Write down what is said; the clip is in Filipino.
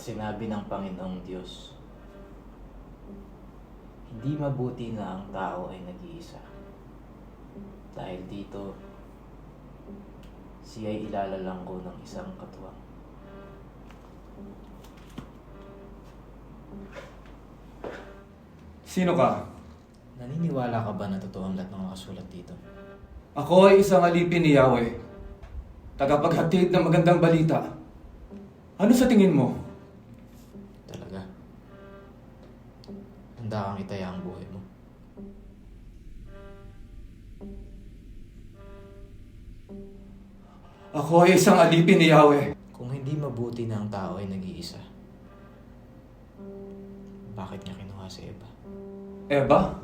Sinabi ng Panginoong Diyos, hindi mabuti na ang tao ay nag-iisa. Dahil dito, siya ay ilalalang ko ng isang katuwang. Sino ka? Naniniwala ka ba na totoo ang lahat ng nakasulat dito? Ako ay isang alipin ni Yahweh. Tagapaghatid ng magandang balita. Ano sa tingin mo? Talaga? Handa kang itaya ang buhay mo. Ako ay isang alipin ni Yahweh. Kung hindi mabuti na ang tao ay nag-iisa, bakit niya kinuha si Eva? Eva?